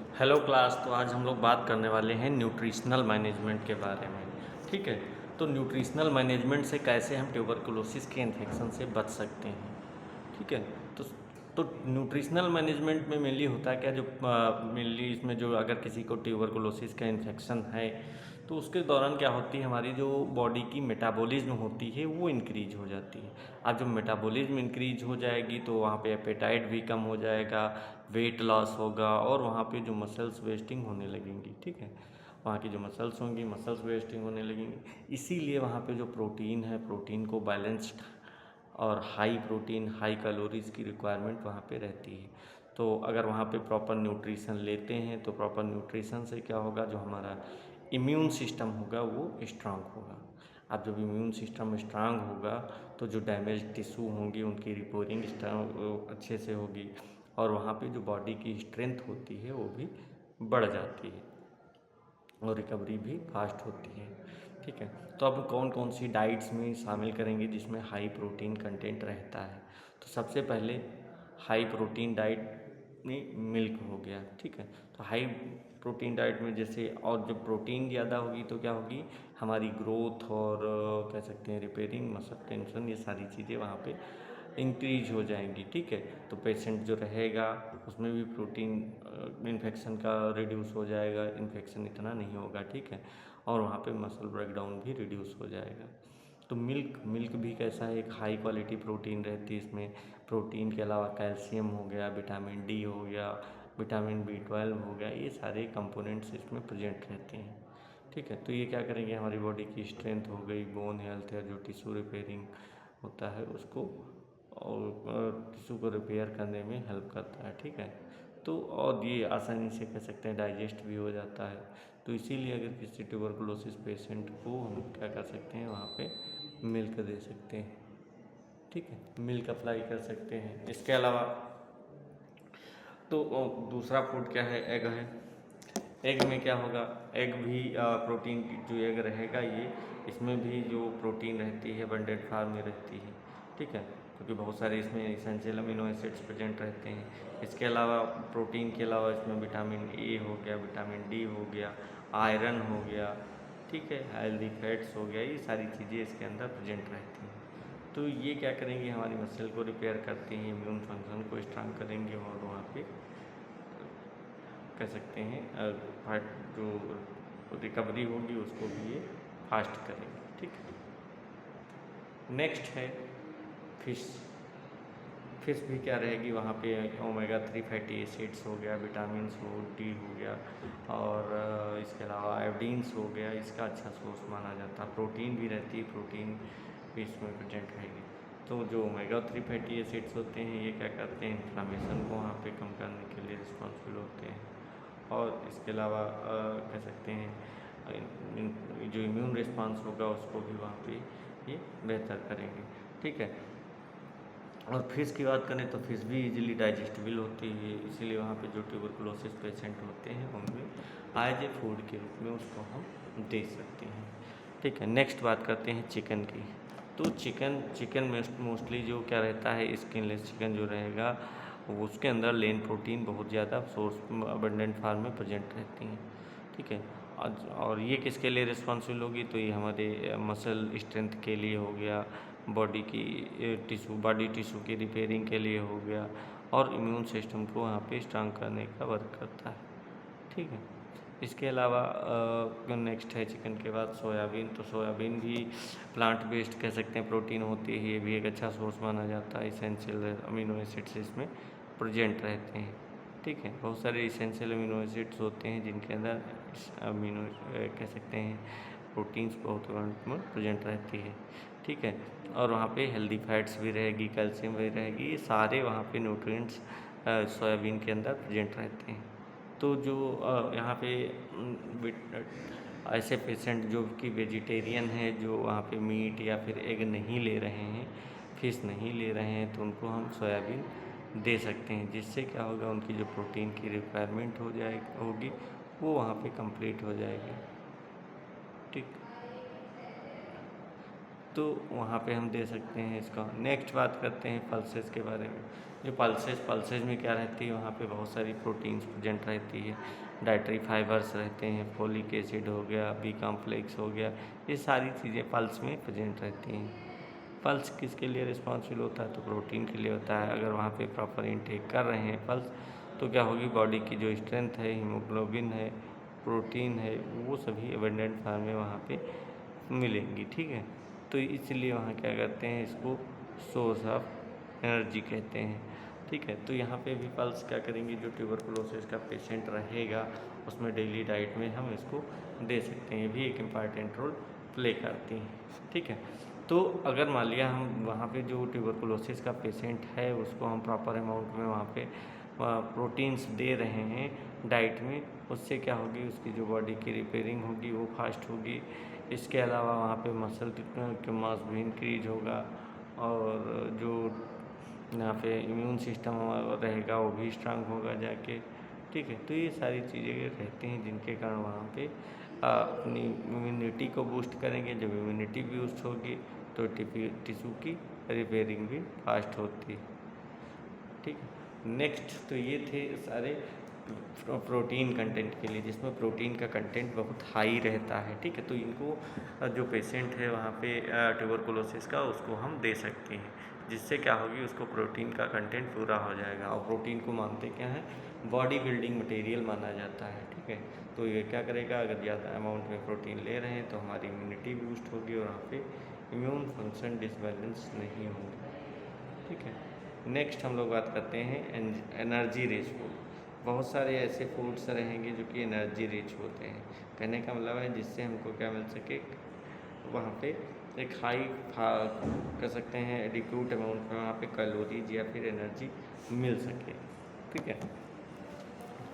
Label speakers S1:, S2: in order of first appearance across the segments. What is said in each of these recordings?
S1: Hello class. तो आज हम लोग बात करने वाले हैं न्यूट्रिशनल मैनेजमेंट के बारे में। ठीक है। तो न्यूट्रिशनल मैनेजमेंट से कैसे हम ट्यूबरकुलोसिस के इन्फेक्शन से बच सकते हैं। ठीक है। तो तो न्यूट्रिशनल मैनेजमेंट में मेनली होता है क्या, जो मेनली इसमें जो अगर किसी को ट्यूबरकुलोसिस का इन्फेक्शन है तो उसके दौरान क्या होती है, हमारी जो बॉडी की मेटाबॉलिज्म होती है वो इंक्रीज हो जाती है। अब जब मेटाबॉलिज्म इंक्रीज हो जाएगी तो वहाँ पे एपेटाइट भी कम हो जाएगा, वेट लॉस होगा और वहाँ पे जो मसल्स वेस्टिंग होने लगेंगी। ठीक है। वहाँ की जो मसल्स होंगी, मसल्स वेस्टिंग होने लगेंगी। इसीलिए वहाँ पे जो प्रोटीन है, प्रोटीन को बैलेंस्ड और हाई प्रोटीन हाई कैलोरीज की रिक्वायरमेंट वहाँ पे रहती है। तो अगर वहाँ पे प्रॉपर न्यूट्रिशन लेते हैं तो प्रॉपर न्यूट्रिशन से क्या होगा, जो हमारा इम्यून सिस्टम होगा वो स्ट्रांग होगा। अब जब इम्यून सिस्टम स्ट्रांग होगा तो जो डैमेज टिश्यू होंगी उनकी रिपेयरिंग अच्छे से होगी और वहाँ पे जो बॉडी की स्ट्रेंथ होती है वो भी बढ़ जाती है और रिकवरी भी फास्ट होती है। ठीक है। तो अब कौन कौन सी डाइट्स में शामिल करेंगे जिसमें हाई प्रोटीन कंटेंट रहता है। तो सबसे पहले हाई प्रोटीन डाइट में मिल्क हो गया। ठीक है। तो हाई प्रोटीन डाइट में जैसे, और जब प्रोटीन ज़्यादा होगी तो क्या होगी, हमारी ग्रोथ और कह सकते हैं रिपेयरिंग, मसल टेंशन, ये सारी चीज़ें वहाँ पे इंक्रीज हो जाएंगी। ठीक है। तो पेशेंट जो रहेगा उसमें भी प्रोटीन इन्फेक्शन का रिड्यूस हो जाएगा, इन्फेक्शन इतना नहीं होगा। ठीक है। और वहाँ पे मसल ब्रेकडाउन भी रिड्यूस हो जाएगा। तो मिल्क मिल्क भी कैसा है, एक हाई क्वालिटी प्रोटीन रहती है इसमें। प्रोटीन के अलावा कैल्शियम हो गया, विटामिन डी हो गया, विटामिन B12 हो गया, ये सारे कंपोनेंट्स इसमें प्रेजेंट रहते हैं। ठीक है। तो ये क्या करेंगे, हमारी बॉडी की स्ट्रेंथ हो गई, बोन हेल्थ है, जो टिश्यू रिपेयरिंग होता है उसको और टिश्यू को रिपेयर करने में हेल्प करता है। ठीक है। तो और ये आसानी से कह सकते हैं डाइजेस्ट भी हो जाता है। तो इसीलिए अगर किसी ट्यूबरकुलोसिस पेशेंट को हम क्या कर सकते हैं, वहाँ पे मिल्क दे सकते हैं। ठीक है। मिल्क अप्लाई कर सकते हैं। इसके अलावा तो दूसरा फूड क्या है, एग है। एग में क्या होगा, एग भी प्रोटीन की जो एग रहेगा ये, इसमें भी जो प्रोटीन रहती है अबंडेंट फार्म में रहती है। ठीक है। क्योंकि बहुत सारे इसमें इसेंशियल अमीनो एसिड्स प्रेजेंट रहते हैं। इसके अलावा प्रोटीन के अलावा इसमें विटामिन ए हो गया, विटामिन डी हो गया, आयरन हो गया। ठीक है। हेल्दी फैट्स हो गया, ये सारी चीज़ें इसके अंदर प्रेजेंट रहती हैं। तो ये क्या करेंगे, हमारी मसल को रिपेयर करती हैं, इम्यून फंक्शन को स्ट्रांग करेंगे और वहाँ पे कह सकते हैं फास्ट जो रिकवरी होगी उसको भी ये फास्ट करेंगे। ठीक है। नेक्स्ट है फिश। फिश भी क्या रहेगी, वहाँ पे ओमेगा 3 फैटी एसिड्स हो गया, विटामिन डी हो गया और इसके अलावा आयोडीन्स हो गया, इसका अच्छा सोर्स माना जाता है। प्रोटीन भी रहती है, प्रोटीन भी इसमें प्रेजेंट रहेगी। तो जो ओमेगा 3 फैटी एसिड्स होते हैं ये क्या करते हैं, इन्फ्लामेशन को वहाँ पे कम करने के लिए रिस्पॉन्सिबल होते हैं और इसके अलावा कह सकते हैं जो इम्यून रिस्पांस होगा उसको भी वहाँ पे ये बेहतर करेंगे। ठीक है। और फिश की बात करें तो फिश भी इजीली डाइजेस्टेबल होती है, इसीलिए वहाँ पे जो ट्यूबरकुलोसिस पेशेंट होते हैं उनमें एज ए फूड के रूप में उसको हम दे सकते हैं। ठीक है। नेक्स्ट बात करते हैं चिकन की। तो चिकन में मोस्टली जो क्या रहता है, स्किनलेस चिकन जो रहेगा वो उसके अंदर लेन प्रोटीन बहुत ज़्यादा सोर्स अबंडेंट फार्म में प्रेजेंट रहती हैं। ठीक है। और ये किसके लिए रिस्पॉन्सिबल होगी, तो ये हमारे मसल स्ट्रेंथ के लिए हो गया, बॉडी टिश्यू की रिपेयरिंग के लिए हो गया और इम्यून सिस्टम को वहाँ पे स्ट्रांग करने का वर्क करता है। ठीक है। इसके अलावा नेक्स्ट है चिकन के बाद सोयाबीन। तो सोयाबीन भी प्लांट बेस्ड कह सकते हैं प्रोटीन होती है, ये भी एक अच्छा सोर्स माना जाता है। इसेंशियल अमीनो एसिड्स इसमें प्रेजेंट रहते हैं। ठीक है। बहुत सारे इसेंशियल अमीनो एसिड्स होते हैं जिनके अंदर अमीनो कह सकते हैं प्रोटीन्स बहुत अमाउंट में प्रेजेंट रहती है। ठीक है। और वहाँ पे हेल्दी फैट्स भी रहेगी, कैल्शियम भी रहेगी, ये सारे वहाँ पे न्यूट्रिएंट्स सोयाबीन के अंदर प्रेजेंट रहते हैं। तो जो यहाँ पे ऐसे पेशेंट जो कि वेजिटेरियन है, जो वहाँ पे मीट या फिर एग नहीं ले रहे हैं, फिश नहीं ले रहे हैं, तो उनको हम सोयाबीन दे सकते हैं, जिससे क्या होगा, उनकी जो प्रोटीन की रिक्वायरमेंट होगी वो वहाँ पे कंप्लीट हो जाएगी। ठीक। तो वहाँ पे हम दे सकते हैं इसका। नेक्स्ट बात करते हैं पल्सेस के बारे में। जो पल्सेस में क्या रहती है, वहाँ पे बहुत सारी प्रोटीन्स प्रेजेंट रहती है, डाइटरी फाइबर्स रहते हैं, फोलिक एसिड हो गया, बी कॉम्प्लेक्स हो गया, ये सारी चीज़ें पल्स में प्रेजेंट रहती हैं। पल्स किसके लिए रिस्पॉन्सिबल होता है, तो प्रोटीन के लिए होता है। अगर वहाँ पे प्रॉपर इनटेक कर रहे हैं पल्स, तो क्या होगी, बॉडी की जो स्ट्रेंथ है, हीमोग्लोबिन है, प्रोटीन है, वो सभी एबंडेंट फॉर्म में वहाँ पे मिलेंगी। ठीक है, तो इसलिए वहाँ क्या करते हैं, इसको सोर्स ऑफ एनर्जी कहते हैं। ठीक है, तो यहाँ पे भी पल्स क्या करेंगे, जो ट्यूबरकुलोसिस का पेशेंट रहेगा उसमें डेली डाइट में हम इसको दे सकते हैं, भी एक इम्पॉर्टेंट रोल प्ले करती हैं। ठीक है, तो अगर मान लिया हम वहाँ पे जो ट्यूबरकुलोसिस का पेशेंट है उसको हम प्रॉपर अमाउंट में वहाँ पे प्रोटीन्स दे रहे हैं डाइट में, उससे क्या होगी, उसकी जो बॉडी की रिपेयरिंग होगी वो फास्ट होगी। इसके अलावा वहाँ पे मसल के मास भी इंक्रीज होगा, और जो यहाँ पे इम्यून सिस्टम रहेगा वो भी स्ट्रांग होगा जाके। ठीक है, तो ये सारी चीज़ें रहती हैं जिनके कारण वहाँ पे अपनी इम्यूनिटी को बूस्ट करेंगे। जब इम्यूनिटी बूस्ट होगी तो टिश्यू की रिपेयरिंग भी फास्ट होती है। ठीक है, नेक्स्ट तो ये थे सारे प्रोटीन कंटेंट के लिए, जिसमें प्रोटीन का कंटेंट बहुत हाई रहता है। ठीक है, तो इनको जो पेशेंट है वहाँ पे ट्यूबरकुलोसिस का, उसको हम दे सकते हैं, जिससे क्या होगी, उसको प्रोटीन का कंटेंट पूरा हो जाएगा। और प्रोटीन को मानते क्या है, बॉडी बिल्डिंग मटेरियल माना जाता है। ठीक है, तो ये क्या करेगा, अगर ज़्यादा अमाउंट में प्रोटीन ले रहे हैं तो हमारी इम्यूनिटी बूस्ट होगी और वहाँ पे इम्यून फंक्शन डिसबैलेंस नहीं होगा। ठीक है, नेक्स्ट हम लोग बात करते हैं एनर्जी रिच फूड। बहुत सारे ऐसे फूड्स रहेंगे जो कि एनर्जी रिच होते हैं। कहने का मतलब है जिससे हमको क्या मिल सके, वहाँ पे एक हाई कह सकते हैं एडिक्यूट अमाउंट में वहाँ पे कैलोरीज या फिर एनर्जी मिल सके। ठीक है,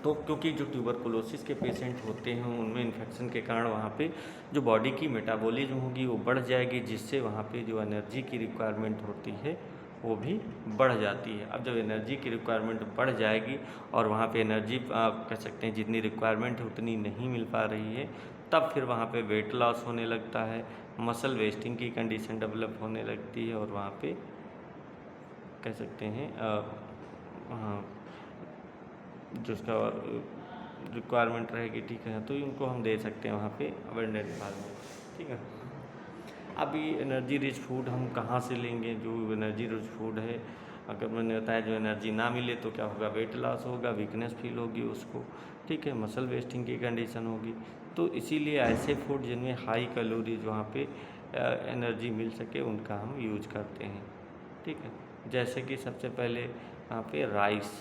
S1: तो क्योंकि जो ट्यूबरकुलोसिस के पेशेंट होते हैं उनमें इन्फेक्शन के कारण वहाँ पे जो बॉडी की मेटाबॉलिज्म होगी वो बढ़ जाएगी, जिससे वहाँ पे जो एनर्जी की रिक्वायरमेंट होती है वो भी बढ़ जाती है। अब जब एनर्जी की रिक्वायरमेंट बढ़ जाएगी और वहाँ पे एनर्जी कह सकते हैं जितनी रिक्वायरमेंट है उतनी नहीं मिल पा रही है, तब फिर वहाँ पे वेट लॉस होने लगता है, मसल वेस्टिंग की कंडीशन डेवलप होने लगती है, और वहाँ पे कह सकते हैं हाँ जो उसका रिक्वायरमेंट रहेगी। ठीक है, तो इनको हम दे सकते हैं वहाँ पे अबंडेंट फॉर्म में। ठीक है, अभी एनर्जी रिच फूड हम कहाँ से लेंगे, जो एनर्जी रिच फूड है, अगर मैंने बताया जो एनर्जी ना मिले तो क्या होगा, वेट लॉस होगा, वीकनेस फील होगी उसको। ठीक है, मसल वेस्टिंग की कंडीशन होगी। तो इसीलिए ऐसे फूड जिनमें हाई कैलोरीज वहाँ पे एनर्जी मिल सके उनका हम यूज करते हैं। ठीक है, जैसे कि सबसे पहले यहाँ पे राइस।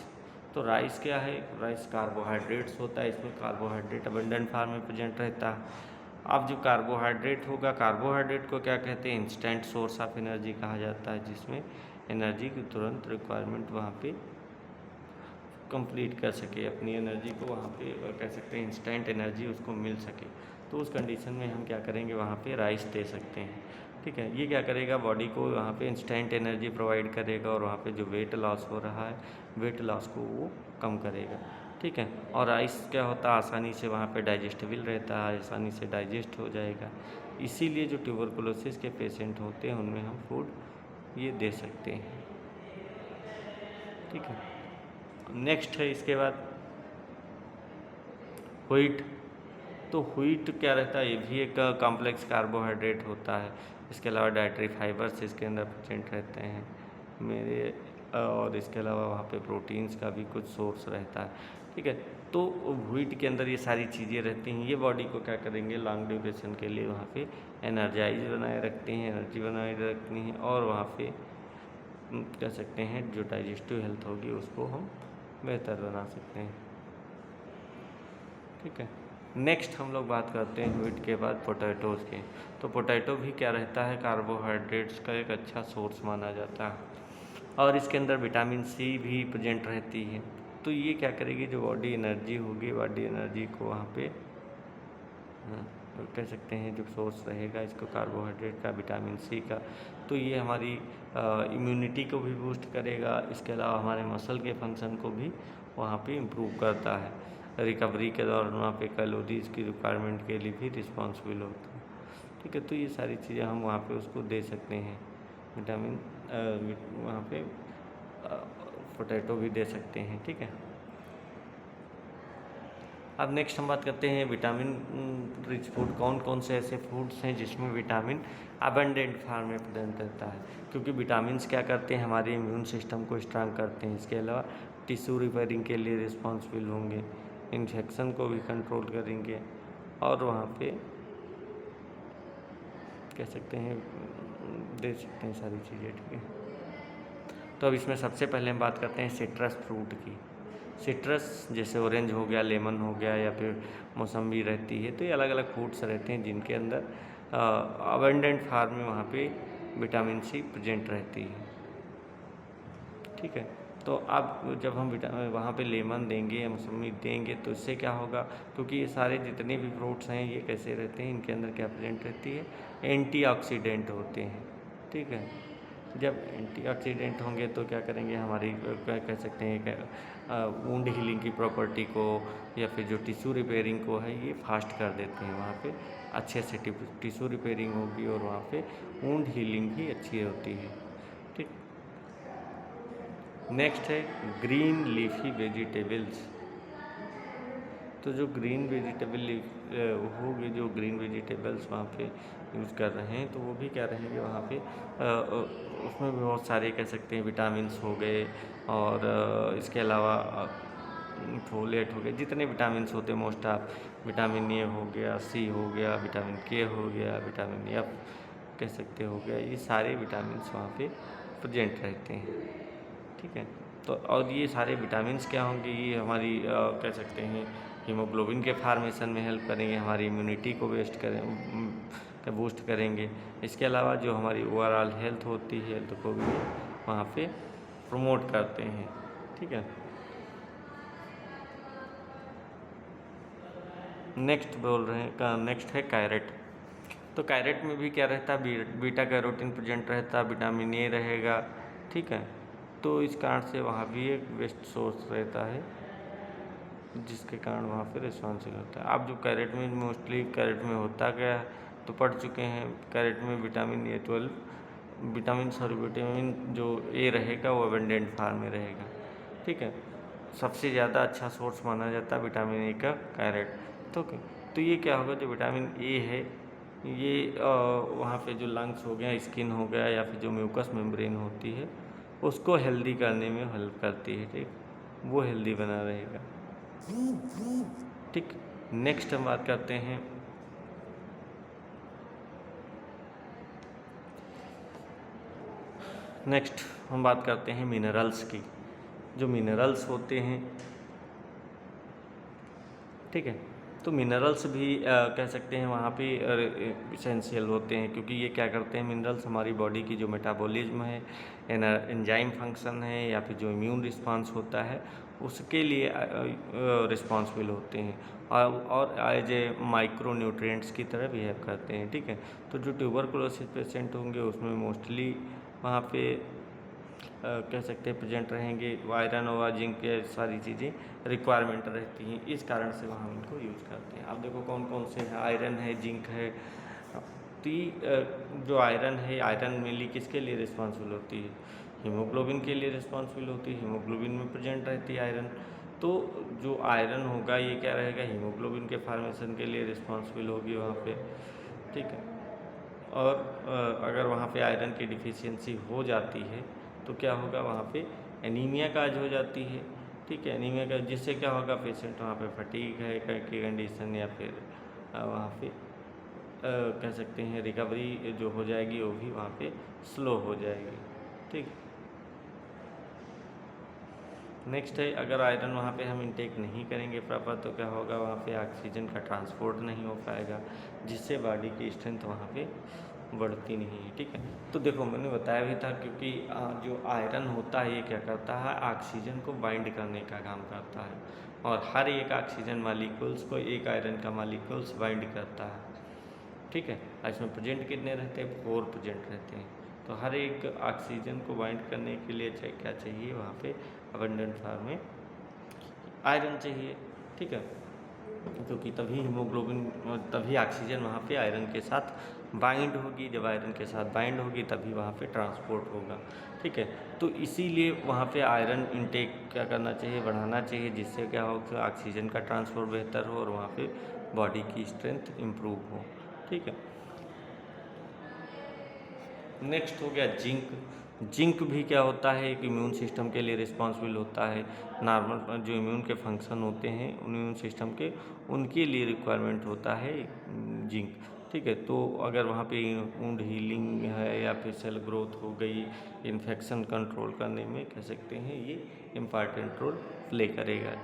S1: तो राइस क्या है, राइस कार्बोहाइड्रेट्स होता है, इसमें कार्बोहाइड्रेट अबंडेंट फॉर्म में प्रेजेंट रहता है। अब जो कार्बोहाइड्रेट होगा, कार्बोहाइड्रेट को क्या कहते हैं, इंस्टेंट सोर्स ऑफ एनर्जी कहा जाता है, जिसमें एनर्जी की तुरंत रिक्वायरमेंट वहाँ पे कंप्लीट कर सके, अपनी एनर्जी को वहाँ पे कह सकते हैं इंस्टेंट एनर्जी उसको मिल सके। तो उस कंडीशन में हम क्या करेंगे, वहाँ पे राइस दे सकते हैं। ठीक है, ये क्या करेगा, बॉडी को वहाँ पे इंस्टेंट एनर्जी प्रोवाइड करेगा, और वहाँ पे जो वेट लॉस हो रहा है, वेट लॉस को वो कम करेगा। ठीक है, और राइस क्या होता है, आसानी से वहाँ पे डाइजेस्टेबल रहता है, आसानी से डाइजेस्ट हो जाएगा। इसीलिए जो ट्यूबरकुलोसिस के पेशेंट होते हैं उनमें हम फूड ये दे सकते हैं। ठीक है, नेक्स्ट है इसके बाद व्हीट। तो व्हीट क्या रहता है, ये भी एक कॉम्प्लेक्स कार्बोहाइड्रेट होता है। इसके अलावा डाइटरी फाइबर्स इसके अंदर प्रेजेंट रहते हैं और इसके अलावा वहाँ पे प्रोटीन्स का भी कुछ सोर्स रहता है। ठीक है, तो व्हीट के अंदर ये सारी चीज़ें रहती हैं, ये बॉडी को क्या करेंगे, लॉन्ग ड्यूरेशन के लिए वहाँ पे एनर्जाइज बनाए रखती हैं, एनर्जी बनाए रखती हैं, और वहाँ पे कह सकते हैं जो डाइजेस्टिव हेल्थ होगी उसको हम बेहतर बना सकते हैं। ठीक है, नेक्स्ट हम लोग बात करते हैं व्हीट के बाद पोटैटोज़ के। तो पोटैटो भी क्या रहता है, कार्बोहाइड्रेट्स का एक अच्छा सोर्स माना जाता है, और इसके अंदर विटामिन सी भी प्रेजेंट रहती है। तो ये क्या करेगी, जो बॉडी एनर्जी होगी, बॉडी एनर्जी को वहाँ पे कह सकते हैं जो सोर्स रहेगा इसको कार्बोहाइड्रेट का, विटामिन सी का, तो ये हमारी इम्यूनिटी को भी बूस्ट करेगा। इसके अलावा हमारे मसल के फंक्शन को भी वहाँ पे इम्प्रूव करता है। रिकवरी के दौरान वहाँ पे कैलोरीज की रिक्वायरमेंट के लिए भी रिस्पॉन्सिबल होता है। ठीक है। तो ये सारी चीज़ें हम वहाँ पे उसको दे सकते हैं। विटामिन वहाँ पे पोटैटो भी दे सकते हैं, ठीक है। अब नेक्स्ट हम बात करते हैं विटामिन रिच फूड। कौन कौन से ऐसे फूड्स हैं जिसमें विटामिन अबंडेंट फॉर्म में प्रेजेंट रहता है, क्योंकि विटामिन्स क्या करते हैं, हमारे इम्यून सिस्टम को स्ट्रांग करते हैं। इसके अलावा टिश्यू रिपेयरिंग के लिए रिस्पॉन्सिबल होंगे, इन्फेक्शन को भी कंट्रोल करेंगे, और वहाँ पे कह सकते हैं दे सकते हैं सारी चीज़ें, ठीक है। तो अब इसमें सबसे पहले हम बात करते हैं सिट्रस फ्रूट की। सिट्रस जैसे ऑरेंज हो गया, लेमन हो गया, या फिर मौसम्बी रहती है, तो ये अलग अलग फ्रूट्स रहते हैं जिनके अंदर अबंडेंट फार्म में वहाँ पे विटामिन सी प्रेजेंट रहती है, ठीक है। तो अब जब हम वहाँ पे लेमन देंगे या मौसम्बी देंगे तो इससे क्या होगा, क्योंकि ये सारे जितने भी फ्रूट्स हैं ये कैसे रहते हैं, इनके अंदर क्या प्रेजेंट रहती है, एंटीऑक्सीडेंट होते हैं, ठीक है। जब एंटीऑक्सीडेंट होंगे तो क्या करेंगे, हमारी क्या कह सकते हैं वुंड हीलिंग की प्रॉपर्टी को या फिर जो टिश्यू रिपेयरिंग को है ये फास्ट कर देते हैं। वहाँ पे अच्छे से टिश्यू रिपेयरिंग होगी और वहाँ पे वुंड हीलिंग भी अच्छी होती है, ठीक। नेक्स्ट है ग्रीन लीफी वेजिटेबल्स। तो जो ग्रीन वेजिटेबल होगी, जो ग्रीन वेजिटेबल्स वहाँ पे यूज़ कर रहे हैं, तो वो भी क्या रहेंगे वहाँ पे उसमें भी बहुत सारे कह सकते हैं विटामिन्स हो गए, और इसके अलावा फोलेट हो गए, जितने विटामिन्स होते हैं मोस्ट ऑफ, विटामिन ए हो गया, सी हो गया, विटामिन के हो गया, विटामिन एफ कह सकते हो गया, ये सारे विटामिन्स वहाँ पे प्रेजेंट रहते हैं, ठीक है। तो और ये सारे विटामिन्स क्या होंगे, ये हमारी कह सकते हैं हीमोग्लोबिन के फार्मेशन में हेल्प करेंगे, हमारी इम्यूनिटी को बूस्ट करेंगे। इसके अलावा जो हमारी ओवरऑल हेल्थ होती है, हेल्थ को भी वहाँ पे प्रमोट करते हैं, ठीक है। नेक्स्ट बोल रहे हैं, नेक्स्ट है कैरेट। तो कैरेट में भी क्या रहता है, बीटा कैरोटीन प्रेजेंट रहता है, विटामिन ए रहेगा, ठीक है। तो इस कारण से वहाँ भी एक बेस्ट सोर्स रहता है जिसके कारण वहाँ पे रिस्पॉन्सिबल होता है। अब जो कैरेट में मोस्टली कैरेट में होता क्या है तो पढ़ चुके हैं, कैरेट में विटामिन विटामिन जो ए रहेगा वो अबंडेंट फॉर्म में रहेगा, ठीक है। सबसे ज़्यादा अच्छा सोर्स माना जाता है विटामिन ए का कैरेट। तो ये क्या होगा, जो विटामिन ए है ये वहाँ पे जो लंग्स हो गया, स्किन हो गया, या फिर जो म्यूकस मेम्ब्रेन होती है उसको हेल्दी करने में हेल्प करती है, ठीक, वो हेल्दी बना रहेगा, ठीक। नेक्स्ट हम बात करते हैं हैं मिनरल्स की। जो मिनरल्स होते हैं, ठीक है, तो मिनरल्स भी कह सकते हैं वहाँ पे इसेंशियल होते हैं, क्योंकि ये क्या करते हैं, मिनरल्स हमारी बॉडी की जो मेटाबॉलिज्म है, एंजाइम फंक्शन है, या फिर जो इम्यून रिस्पांस होता है उसके लिए रिस्पॉन्सिबल होते हैं, और एज ए माइक्रो न्यूट्रिएंट्स की तरह बिहेव करते हैं, ठीक है। तो जो ट्यूबरकुलोसिस पेशेंट होंगे उसमें मोस्टली वहाँ पे कह सकते हैं प्रेजेंट रहेंगे, आयरन और जिंक ये सारी चीज़ें रिक्वायरमेंट रहती हैं, इस कारण से वहाँ उनको यूज़ करते हैं। अब देखो कौन कौन से हैं, आयरन है, जिंक है। तो जो आयरन है, आयरन मेनली किसके लिए रिस्पॉन्सिबल होती है, हीमोग्लोबिन के लिए रिस्पॉन्सिबल होती है, हीमोग्लोबिन में प्रेजेंट रहती है आयरन। तो जो आयरन होगा ये क्या रहेगा, हीमोग्लोबिन के फार्मेशन के लिए रिस्पॉन्सिबल होगी वहाँ पे, ठीक है। और अगर वहाँ पे आयरन की डिफिशियंसी हो जाती है तो क्या होगा, वहाँ पे एनीमिया काज हो जाती है, ठीक है। एनीमिया का जिससे क्या होगा, पेशेंट वहाँ पे फटीग है की कंडीशन, या फिर वहाँ पे कह सकते हैं रिकवरी जो हो जाएगी वो भी वहाँ पे स्लो हो जाएगी, ठीक। नेक्स्ट है, अगर आयरन वहाँ पे हम इंटेक नहीं करेंगे प्रॉपर तो क्या होगा, वहाँ पे ऑक्सीजन का ट्रांसपोर्ट नहीं हो पाएगा, जिससे बॉडी की स्ट्रेंथ वहाँ पे बढ़ती नहीं है, ठीक है। तो देखो मैंने बताया भी था, क्योंकि जो आयरन होता है ये क्या करता है, ऑक्सीजन को बाइंड करने का काम करता है, और हर एक ऑक्सीजन मालिक्यूल्स को एक आयरन का मालिक्यूल्स बाइंड करता है, ठीक है। इसमें प्रेजेंट कितने रहते हैं, 4 प्रेजेंट रहते हैं। तो हर एक ऑक्सीजन को बाइंड करने के लिए क्या चाहिए, वहाँ पे अबंडेंट फॉर्म में आयरन चाहिए, ठीक है। क्योंकि तभी ऑक्सीजन वहाँ पे आयरन के साथ बाइंड होगी। जब आयरन के साथ बाइंड होगी तभी वहाँ पे ट्रांसपोर्ट होगा। ठीक है, तो इसीलिए वहाँ पे आयरन इनटेक क्या करना चाहिए, बढ़ाना चाहिए, जिससे क्या हो कि ऑक्सीजन का ट्रांसपोर्ट बेहतर हो और वहाँ पे बॉडी की स्ट्रेंथ इम्प्रूव हो। ठीक है, नेक्स्ट हो गया जिंक। जिंक भी क्या होता है, एक इम्यून सिस्टम के लिए रिस्पॉन्सिबल होता है। नॉर्मल जो इम्यून के फंक्शन होते हैं उन इम्यून सिस्टम के, उनके लिए रिक्वायरमेंट होता है जिंक। ठीक है, तो अगर वहाँ पे वुंड हीलिंग है या फिर सेल ग्रोथ हो गई, इन्फेक्शन कंट्रोल करने में कह सकते हैं ये इम्पॉर्टेंट रोल प्ले करेगा।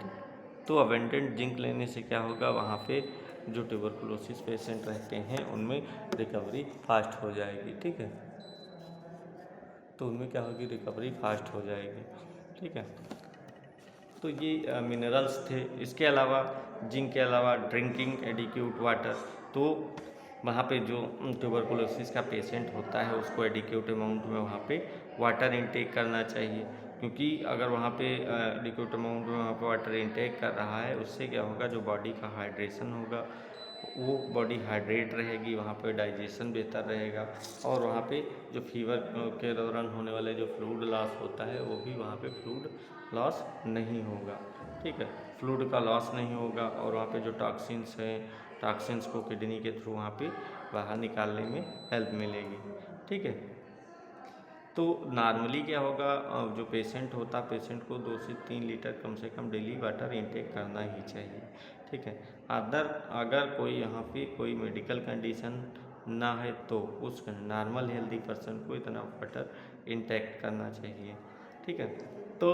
S1: तो अबेंडेंट जिंक लेने से क्या होगा, वहाँ पे जो ट्यूबरकुलोसिस पेशेंट रहते हैं उनमें रिकवरी फास्ट हो जाएगी। ठीक है, तो उनमें क्या होगी, रिकवरी फास्ट हो जाएगी। ठीक है, तो ये मिनरल्स थे। इसके अलावा जिंक के अलावा ड्रिंकिंग एडिक्यूट वाटर, तो वहाँ पे जो ट्यूबरकुलोसिस का पेशेंट होता है उसको एडिक्यूट अमाउंट में वहाँ पे वाटर इनटेक करना चाहिए। क्योंकि अगर वहाँ पे एडिक्यूट अमाउंट में वहाँ पे वाटर इनटेक कर रहा है, उससे क्या होगा, जो बॉडी का हाइड्रेशन होगा वो बॉडी हाइड्रेट रहेगी, वहाँ पे डाइजेशन बेहतर रहेगा, और वहाँ पे जो फीवर के दौरान होने वाले जो फ्लूइड लॉस होता है वो भी वहाँ पे फ्लूइड लॉस नहीं होगा। ठीक है, फ्लूइड का लॉस नहीं होगा, और वहाँ पे जो टॉक्सिन्स हैं, टॉक्सिन्स को किडनी के थ्रू वहाँ पे बाहर निकालने में हेल्प मिलेगी। ठीक है, तो नॉर्मली क्या होगा, जो पेशेंट होता, पेशेंट को 2 से 3 लीटर कम से कम डेली वाटर इनटेक करना ही चाहिए। ठीक है, अगर कोई यहाँ पे कोई मेडिकल कंडीशन ना है तो उस नॉर्मल हेल्दी पर्सन को इतना वाटर इनटेक करना चाहिए। ठीक है, तो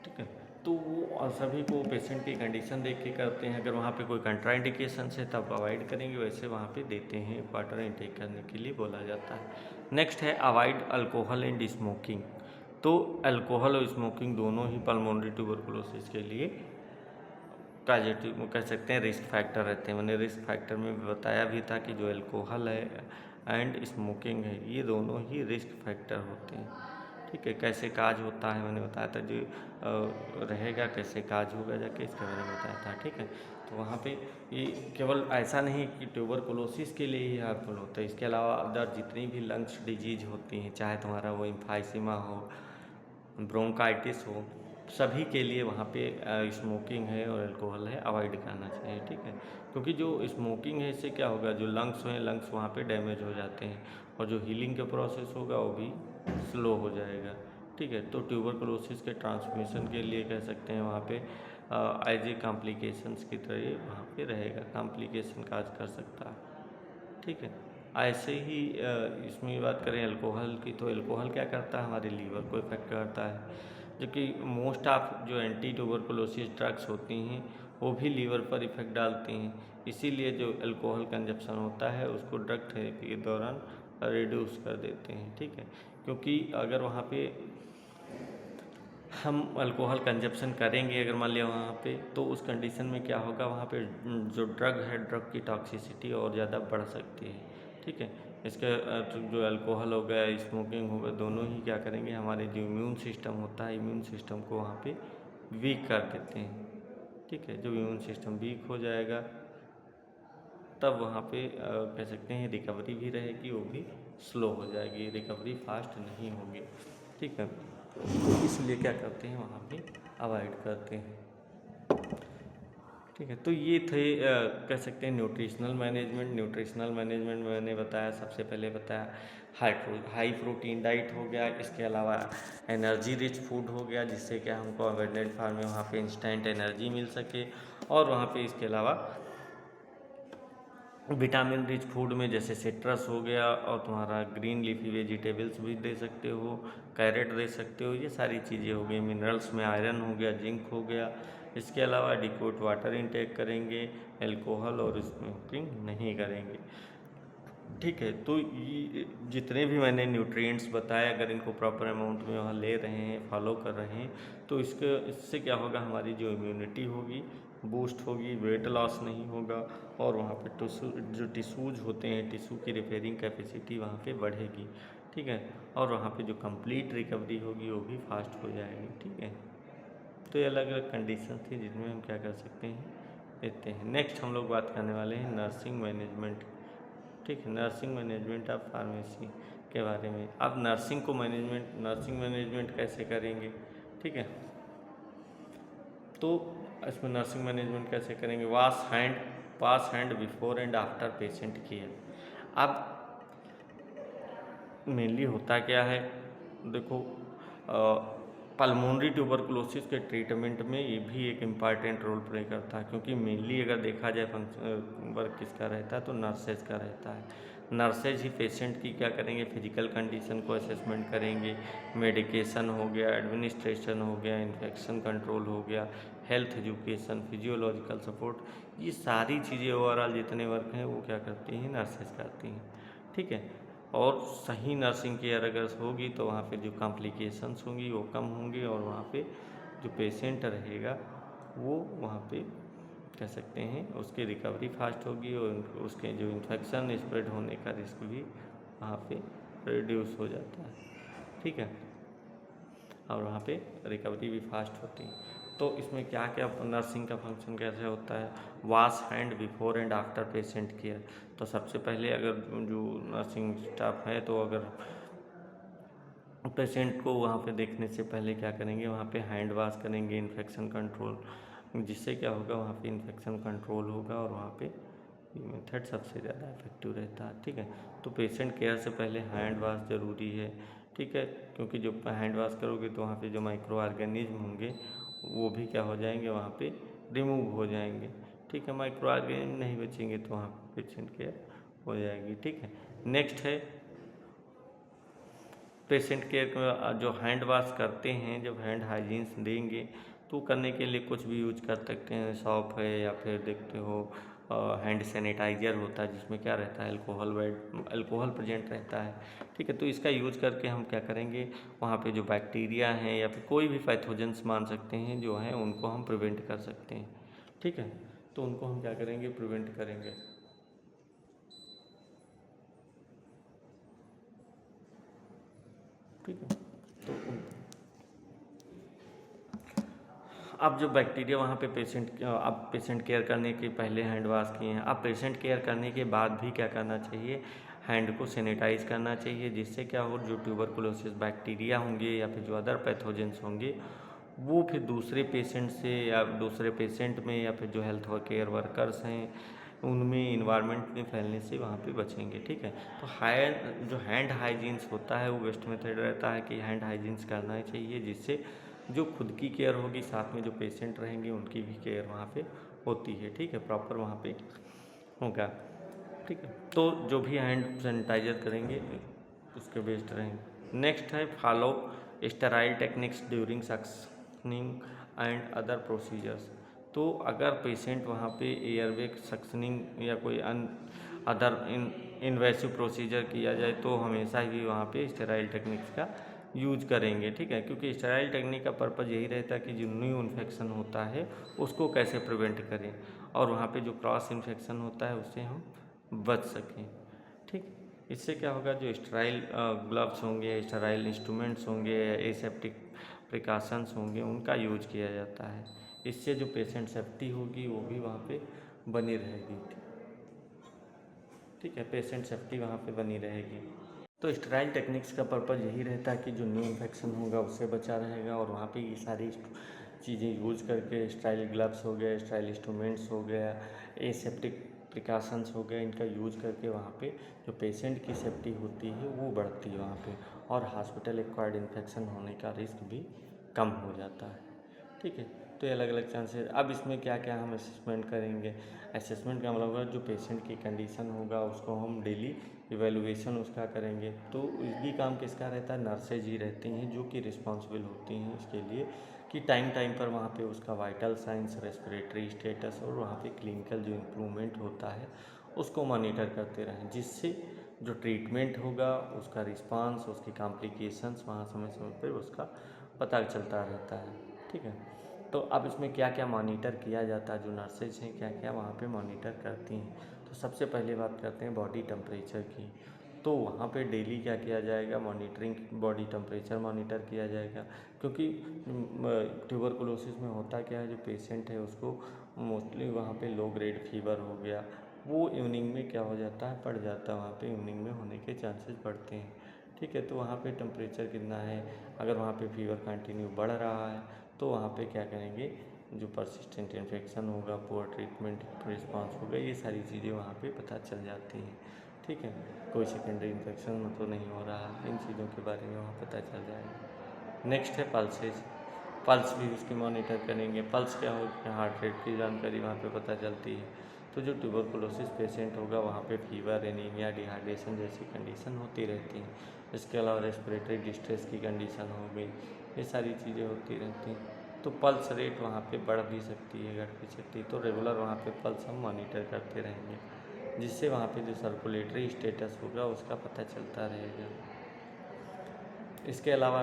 S1: ठीक है, तो वो सभी को पेशेंट की कंडीशन देख के करते हैं। अगर वहाँ पे कोई कंट्राइंडिकेशन है तब अवॉइड करेंगे, वैसे वहाँ पे देते हैं, वाटर इनटेक करने के लिए बोला जाता है। नेक्स्ट है अवॉइड अल्कोहल एंड स्मोकिंग। तो अल्कोहल और स्मोकिंग दोनों ही पल्मोनरी ट्यूबरकुलोसिस के लिए पॉजिटिव कह सकते हैं रिस्क फैक्टर रहते हैं। मैंने रिस्क फैक्टर में भी बताया भी था कि जो अल्कोहल है एंड स्मोकिंग है, ये दोनों ही रिस्क फैक्टर होते हैं। ठीक है, कैसे काज होता है मैंने बताया था, जो रहेगा कैसे काज होगा जाके इसके बारे में बताया था। ठीक है, तो वहाँ पे ये केवल ऐसा नहीं कि ट्यूबरकुलोसिस के लिए ही हार्मफुल होता है, इसके अलावा अदर जितनी भी लंग्स डिजीज होती हैं, चाहे तुम्हारा वो इम्फाइसीमा हो, ब्रोंकाइटिस हो, सभी के लिए वहाँ पे स्मोकिंग है और अल्कोहल है अवॉइड करना चाहिए। ठीक है, क्योंकि जो स्मोकिंग है इससे क्या होगा, जो लंग्स हैं, लंग्स वहाँ पे डैमेज हो जाते हैं, और जो हीलिंग का प्रोसेस होगा वो भी स्लो हो जाएगा। ठीक है, तो ट्यूबरकुलोसिस के ट्रांसमिशन के लिए कह सकते हैं वहाँ पे एज ए कॉम्प्लिकेशंस की तरह वहाँ पे रहेगा, कॉम्प्लिकेशन काज कर सकता है। ठीक है, ऐसे ही इसमें बात करें अल्कोहल की, तो अल्कोहल क्या करता है, हमारे लीवर को इफेक्ट करता है, जो कि मोस्ट ऑफ जो एंटी ट्यूबरकुलोसिस ड्रग्स होती हैं वो भी लीवर पर इफेक्ट डालती हैं। इसीलिए जो अल्कोहल कंजप्शन होता है उसको ड्रग थेरेपी के दौरान रिड्यूस कर देते हैं। ठीक है, क्योंकि अगर वहाँ पे हम अल्कोहल कंजप्शन करेंगे, अगर मान लिया वहाँ पे, तो उस कंडीशन में क्या होगा, वहाँ पे जो ड्रग है, ड्रग की टॉक्सिसिटी और ज़्यादा बढ़ सकती है। ठीक है, इसके जो अल्कोहल हो गया, स्मोकिंग हो गया, दोनों ही क्या करेंगे, हमारे जो इम्यून सिस्टम होता है, इम्यून सिस्टम को वहाँ पे वीक कर देते हैं। ठीक है, जब इम्यून सिस्टम वीक हो जाएगा तब वहाँ पे कह सकते हैं रिकवरी भी रहेगी, वो भी स्लो हो जाएगी, रिकवरी फास्ट नहीं होगी। ठीक है, तो इसलिए क्या करते हैं, वहाँ पे अवॉइड करते हैं। ठीक है, तो ये थे कह सकते हैं न्यूट्रिशनल मैनेजमेंट। न्यूट्रिशनल मैनेजमेंट में मैंने बताया, सबसे पहले बताया हाई प्रोटीन डाइट हो गया, इसके अलावा एनर्जी रिच फूड हो गया, जिससे क्या हमको अबंडेंट फॉर्म में वहाँ पे इंस्टेंट एनर्जी मिल सके, और वहाँ पे इसके अलावा विटामिन रिच फूड में जैसे सिट्रस हो गया, और तुम्हारा ग्रीन लीफी वेजिटेबल्स भी दे सकते हो, कैरेट दे सकते हो, ये सारी चीज़ें हो गई। मिनरल्स में आयरन हो गया, जिंक हो गया। इसके अलावा एडिक्वेट वाटर इंटेक करेंगे, अल्कोहल और स्मोकिंग नहीं करेंगे। ठीक है, तो ये जितने भी मैंने न्यूट्रिएंट्स बताए, अगर इनको प्रॉपर अमाउंट में वहाँ ले रहे हैं, फॉलो कर रहे हैं, तो इससे क्या होगा, हमारी जो इम्यूनिटी होगी बूस्ट होगी, वेट लॉस नहीं होगा, और वहाँ पे जो टिश्यूज़ होते हैं, टिश्यू की रिपेयरिंग कैपेसिटी वहाँ पे बढ़ेगी। ठीक है, और वहाँ पे जो कंप्लीट रिकवरी होगी वो भी फास्ट हो जाएगी। ठीक है, तो ये अलग अलग कंडीशन थी जिसमें हम क्या कर सकते हैं, देते हैं। नेक्स्ट हम लोग बात करने वाले हैं नर्सिंग मैनेजमेंट। ठीक है, नर्सिंग मैनेजमेंट ऑफ फार्मेसी के बारे में। अब नर्सिंग मैनेजमेंट कैसे करेंगे, ठीक है। तो इसमें नर्सिंग मैनेजमेंट कैसे करेंगे, पास hand before and after patient care. अब मेनली होता क्या है, देखो पल्मोनरी ट्यूबरकुलोसिस के ट्रीटमेंट में ये भी एक इम्पॉर्टेंट रोल प्ले करता है, क्योंकि मेनली अगर देखा जाए फंक्शन वर्क किसका रहता है तो नर्सेज का रहता है। नर्सेज ही पेशेंट की क्या करेंगे, फिजिकल कंडीशन को असेसमेंट करेंगे, मेडिकेशन हो गया, एडमिनिस्ट्रेशन हो गया, इन्फेक्शन कंट्रोल हो गया, हेल्थ एजुकेशन, फिजियोलॉजिकल सपोर्ट, ये सारी चीज़ें ओवरऑल जितने वर्क हैं वो क्या करती हैं, नर्सेज करती हैं। ठीक है, और सही नर्सिंग केयर अगर होगी तो वहाँ पे जो कॉम्प्लिकेशंस होंगी वो कम होंगी, और वहाँ पे जो पेशेंट रहेगा वो वहाँ पे कह सकते हैं उसकी रिकवरी फास्ट होगी, और उसके जो इन्फेक्शन स्प्रेड होने का रिस्क भी वहाँ पे रिड्यूस हो जाता है। ठीक है, और वहाँ पे रिकवरी भी फास्ट होती है। तो इसमें क्या क्या नर्सिंग का फंक्शन कैसे होता है, wash hand before and after patient care. तो सबसे पहले अगर जो नर्सिंग स्टाफ है तो अगर पेशेंट को वहाँ पे देखने से पहले क्या करेंगे, वहाँ पे हैंड वॉश करेंगे, इन्फेक्शन कंट्रोल, जिससे क्या होगा वहाँ पे इन्फेक्शन कंट्रोल होगा, और वहाँ पे ये मेथड सबसे ज़्यादा इफेक्टिव रहता है। ठीक है, तो पेशेंट केयर से पहले हैंड वॉश ज़रूरी है। ठीक है, क्योंकि जो हैंड वॉश करोगे तो वहाँ पे जो माइक्रो ऑर्गेनिज्म होंगे वो भी क्या हो जाएंगे, वहाँ पे रिमूव हो जाएंगे। ठीक है, माइक्रो ऑर्गेनिज्म नहीं बचेंगे तो वहाँ पे पेशेंट केयर हो जाएगी। ठीक है, नेक्स्ट है पेशेंट केयर का जो हैंड वॉश करते हैं, जब हैंड हाइजीन्स देंगे तो करने के लिए कुछ भी यूज कर सकते हैं, सॉप है या फिर देखते हो हैंड सैनिटाइज़र होता है जिसमें क्या रहता है, अल्कोहल प्रेजेंट रहता है। ठीक है, तो इसका यूज करके हम क्या करेंगे, वहाँ पे जो बैक्टीरिया हैं या फिर कोई भी पैथोजेंस मान सकते हैं जो हैं उनको हम प्रिवेंट कर सकते हैं। ठीक है, तो उनको हम क्या करेंगे, प्रिवेंट करेंगे। ठीक है, तो अब जो बैक्टीरिया वहाँ पे अब पेशेंट केयर करने के पहले हैंड वॉश किए हैं, अब पेशेंट केयर करने के बाद भी क्या करना चाहिए, हैंड को सैनिटाइज करना चाहिए, जिससे क्या हो, जो ट्यूबरकुलोसिस बैक्टीरिया होंगे या फिर जो अदर पैथोजेंस होंगे वो फिर दूसरे पेशेंट से या दूसरे पेशेंट में या फिर जो हेल्थ केयर वर्कर्स हैं उनमें इन्वायरमेंट में फैलने से वहाँ पे बचेंगे। ठीक है, तो जो हैंड हाइजीन्स होता है वो बेस्ट मेथड रहता है कि हैंड हाइजीन्स करना चाहिए, जिससे जो खुद की केयर होगी साथ में जो पेशेंट रहेंगे उनकी भी केयर वहाँ पे होती है। ठीक है, प्रॉपर वहाँ पे होगा। ठीक है, तो जो भी हैंड सैनिटाइजर करेंगे उसके बेस्ड रहेंगे। नेक्स्ट है follow sterile techniques during suctioning and other procedures. तो अगर पेशेंट वहाँ पे एयरवे सक्शनिंग या कोई अदर इन्वेसिव प्रोसीजर किया जाए तो हमेशा ही वहाँ पे स्टेराइल टेक्निक्स का यूज करेंगे। ठीक है, क्योंकि स्टेराइल टेक्निक का पर्पज़ यही रहता है कि जो न्यू इन्फेक्शन होता है उसको कैसे प्रिवेंट करें, और वहाँ पे जो क्रॉस इन्फेक्शन होता है उससे हम बच सकें। ठीक, इससे क्या होगा, जो स्टेराइल ग्लव्स होंगे, स्टेराइल इंस्ट्रूमेंट्स होंगे, एसेप्टिक प्रिकॉशंस होंगे उनका यूज किया जाता है। इससे जो पेशेंट सेफ्टी होगी वो भी वहाँ पे बनी रहेगी। ठीक है, पेशेंट सेफ्टी वहाँ पे बनी रहेगी। तो स्टेराइल टेक्निक्स का पर्पज़ यही रहता है कि जो न्यू इन्फेक्शन होगा उससे बचा रहेगा, और वहाँ पे ये सारी चीज़ें यूज करके स्टेराइल ग्लव्स हो गया, स्टेराइल इंस्ट्रूमेंट्स हो गया, एसेप्टिक प्रिकॉशंस हो गया, इनका यूज करके वहाँ पे जो पेशेंट की सेफ्टी होती है वो बढ़ती है वहाँ पे, और हॉस्पिटल एक्वायर्ड इन्फेक्शन होने का रिस्क भी कम हो जाता है। ठीक है, तो ये अलग अलग चांसेस। अब इसमें क्या क्या हम असेसमेंट करेंगे, असेसमेंट का मतलब है जो पेशेंट की कंडीशन होगा उसको हम डेली इवेलुएशन उसका करेंगे। तो ये काम किसका रहता है, नर्सेज ही रहती हैं जो कि रिस्पॉन्सिबल होती हैं इसके लिए कि टाइम टाइम पर वहाँ पे उसका वाइटल साइंस, रेस्पिरेटरी स्टेटस और वहाँ पे क्लिनिकल जो इम्प्रूवमेंट होता है उसको मॉनिटर करते रहें, जिससे जो ट्रीटमेंट होगा उसका रिस्पांस, उसकी कॉम्प्लिकेशंस वहाँ समय समय पर उसका पता चलता रहता है। ठीक है, तो अब इसमें क्या क्या मॉनिटर किया जाता है, जो नर्सेज हैं क्या क्या वहाँ पे मॉनिटर करती हैं। तो सबसे पहले बात करते हैं बॉडी टेम्परेचर की। तो वहाँ पे डेली क्या किया जाएगा, मॉनिटरिंग, बॉडी टेम्परेचर मॉनिटर किया जाएगा। क्योंकि ट्यूबरकुलोसिस में होता क्या है, जो पेशेंट है उसको मोस्टली वहाँ पे लो ग्रेड फीवर हो गया, वो इवनिंग में क्या हो जाता है, बढ़ जाता है, वहाँ पे इवनिंग में होने के चांसेस बढ़ते हैं। ठीक है, तो वहाँ पे टेम्परेचर कितना है, अगर वहाँ पे फीवर कंटिन्यू बढ़ रहा है तो वहाँ पे क्या करेंगे, जो परसिस्टेंट इन्फेक्शन होगा, पुअर ट्रीटमेंट रिस्पॉन्स होगा, ये सारी चीज़ें वहाँ पे पता चल जाती हैं। ठीक है, कोई सेकेंडरी इन्फेक्शन तो नहीं हो रहा, इन चीज़ों के बारे में वहाँ पता चल जाएगा। नेक्स्ट है पल्सेस, पल्स भी उसकी मॉनिटर करेंगे। पल्स क्या होता है, हार्ट रेट की जानकारी वहाँ पे पता चलती है। तो जो ट्यूबरकुलोसिस पेशेंट होगा वहाँ पे फीवर, एनीमिया, डिहाइड्रेशन जैसी कंडीशन होती रहती हैं। इसके अलावा रेस्पिरेटरी डिस्ट्रेस की कंडीशन हो गई, ये सारी चीज़ें होती रहती हैं। तो पल्स रेट वहाँ पे बढ़ भी सकती है, घट भी सकती है, तो रेगुलर वहाँ पे पल्स हम मॉनिटर करते रहेंगे, जिससे वहाँ पे जो सर्कुलेटरी स्टेटस होगा उसका पता चलता रहेगा। इसके अलावा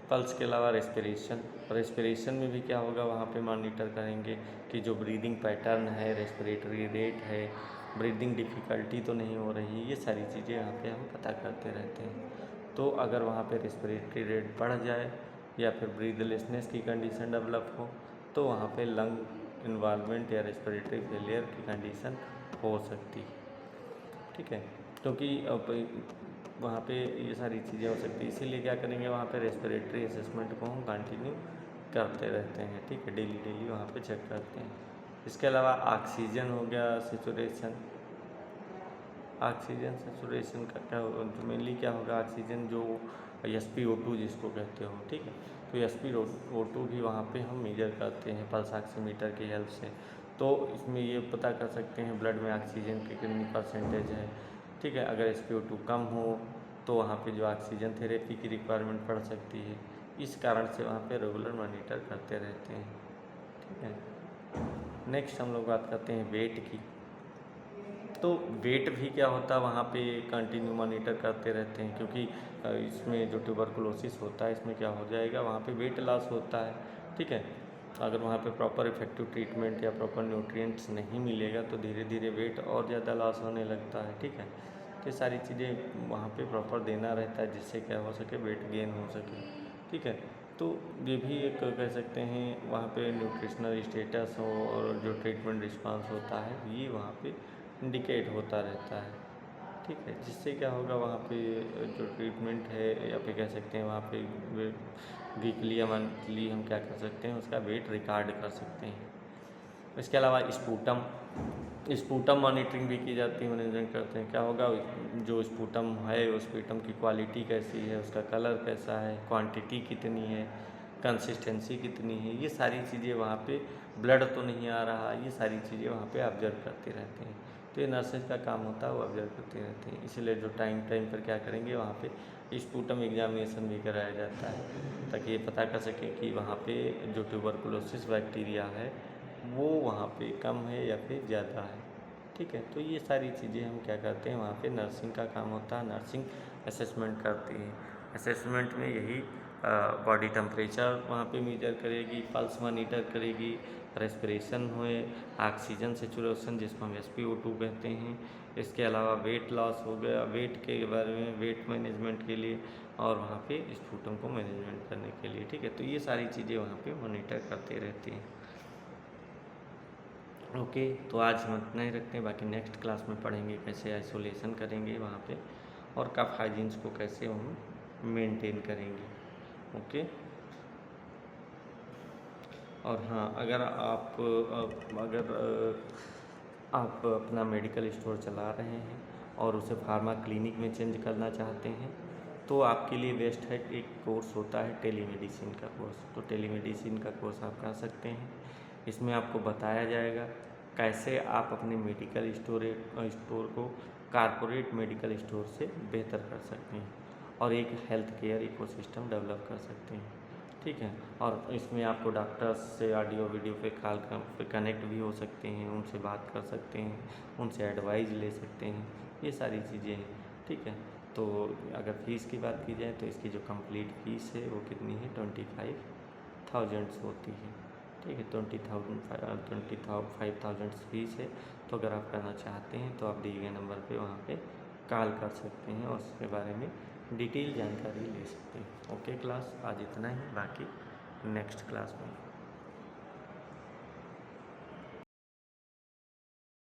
S1: पल्स के अलावा रेस्पिरेशन में भी क्या होगा, वहाँ पे मॉनिटर करेंगे कि जो ब्रीदिंग पैटर्न है, रेस्पिरेटरी रेट है, ब्रीदिंग डिफ़िकल्टी तो नहीं हो रही, ये सारी चीज़ें यहाँ पे हम पता करते रहते हैं। तो अगर वहाँ पे रेस्पिरेटरी रेट बढ़ जाए या फिर ब्रीदलेसनेस की कंडीशन डेवलप हो तो वहाँ पे लंग इन्वॉल्वमेंट या रेस्पिरेटरी फेलियर की कंडीशन हो सकती है। ठीक है, क्योंकि वहाँ पे ये सारी चीज़ें हो सकती है, इसीलिए क्या करेंगे, वहाँ पे रेस्पिरेटरी असेसमेंट को हम कंटिन्यू करते रहते हैं। ठीक है, डेली वहाँ पे चेक करते हैं। इसके अलावा ऑक्सीजन हो गया, सेचुरेशन। ऑक्सीजन सेचुरेशन का क्या मेनली क्या होगा, ऑक्सीजन जो SpO2 जिसको कहते हो, ठीक है, तो SpO2 भी वहाँ पे हम मेजर करते हैं पल्स ऑक्सीमीटर की हेल्प से। तो इसमें ये पता कर सकते हैं ब्लड में ऑक्सीजन की कितनी परसेंटेज है। ठीक है, अगर SpO2 कम हो तो वहाँ पे जो ऑक्सीजन थेरेपी की रिक्वायरमेंट पड़ सकती है, इस कारण से वहाँ पे रेगुलर मॉनिटर करते रहते हैं। ठीक है, नेक्स्ट हम लोग बात करते हैं वेट की। तो वेट भी क्या होता है, वहाँ पे कंटिन्यू मॉनिटर करते रहते हैं, क्योंकि इसमें जो ट्यूबरकुलोसिस होता है इसमें क्या हो जाएगा, वहाँ पे वेट लॉस होता है। ठीक है, अगर वहाँ पे प्रॉपर इफेक्टिव ट्रीटमेंट या प्रॉपर न्यूट्रिएंट्स नहीं मिलेगा तो धीरे धीरे वेट और ज़्यादा लॉस होने लगता है। ठीक है, तो ये सारी चीज़ें वहाँ पे प्रॉपर देना रहता है, जिससे क्या हो सके, वेट गेन हो सके। ठीक है, तो ये भी एक कह सकते हैं वहाँ पे न्यूट्रिशनल स्टेटस हो और जो ट्रीटमेंट रिस्पांस होता है ये वहाँ पे इंडिकेट होता रहता है। ठीक है, जिससे क्या होगा, वहाँ पे जो ट्रीटमेंट है या फिर कह सकते हैं वहाँ पे वीकली या मंथली हम क्या कर सकते हैं, उसका वेट रिकॉर्ड कर सकते हैं। इसके अलावा स्पूटम मॉनिटरिंग भी की जाती है, मैनेजमेंट करते हैं। क्या होगा, जो स्पूटम है उस स्पूटम की क्वालिटी कैसी है, उसका कलर कैसा है, क्वांटिटी कितनी है, कंसिस्टेंसी कितनी है, ये सारी चीज़ें वहाँ पे, ब्लड तो नहीं आ रहा, ये सारी चीज़ें वहाँ पे ऑब्जर्व करते रहते हैं। तो ये नर्सेज का काम होता है, वो ऑब्जर्व करते रहते हैं। इसीलिए जो टाइम पर क्या करेंगे, वहाँ पे स्पूटम एग्जामिनेशन भी कराया जाता है, ताकि ये पता कर सकें कि वहाँ पे जो ट्यूबरकुलोसिस बैक्टीरिया है वो वहाँ पे कम है या फिर ज़्यादा है। ठीक है, तो ये सारी चीज़ें हम क्या करते हैं, वहाँ पे नर्सिंग का काम होता है, नर्सिंग असेसमेंट करती है। असेसमेंट में यही बॉडी टेम्परेचर वहाँ पे मेजर करेगी, पल्स मॉनिटर करेगी, रेस्पिरेशन हुए, ऑक्सीजन सेचुरेशन जिसको हम SpO2 कहते हैं। इसके अलावा वेट लॉस हो गया, वेट के बारे में, वेट मैनेजमेंट के लिए, और वहाँ पे स्पूटम को मैनेजमेंट करने के लिए। ठीक है, तो ये सारी चीज़ें वहाँ पे मॉनिटर करते रहती हैं। ओके, तो आज हम इतना ही रखते हैं, बाकी नेक्स्ट क्लास में पढ़ेंगे कैसे आइसोलेशन करेंगे वहाँ पे, और कफ हाइजीन्स को कैसे हम मेंटेन करेंगे। ओके, और हाँ, अगर आप अपना मेडिकल स्टोर चला रहे हैं और उसे फार्मा क्लिनिक में चेंज करना चाहते हैं तो आपके लिए बेस्ट है, एक कोर्स होता है टेलीमेडिसिन का कोर्स। तो टेलीमेडिसिन का कोर्स आप कर सकते हैं। इसमें आपको बताया जाएगा कैसे आप अपने मेडिकल स्टोर को कारपोरेट मेडिकल स्टोर से बेहतर कर सकते हैं और एक हेल्थ केयर इकोसिस्टम डेवलप कर सकते हैं। ठीक है, और इसमें आपको डॉक्टर्स से ऑडियो वीडियो पे कनेक्ट भी हो सकते हैं, उनसे बात कर सकते हैं, उनसे एडवाइस ले सकते हैं, ये सारी चीज़ें हैं। ठीक है, तो अगर फ़ीस की बात की जाए तो इसकी जो कंप्लीट फ़ीस है वो कितनी है, 25,000 होती है। ठीक है, 25,000 फ़ीस है। तो अगर आप करना चाहते हैं तो आप दिए गए नंबर पे वहाँ पे कॉल कर सकते हैं और उसके बारे में डिटेल जानकारी ले सकते हैं। ओके क्लास, आज इतना ही, बाकी नेक्स्ट क्लास में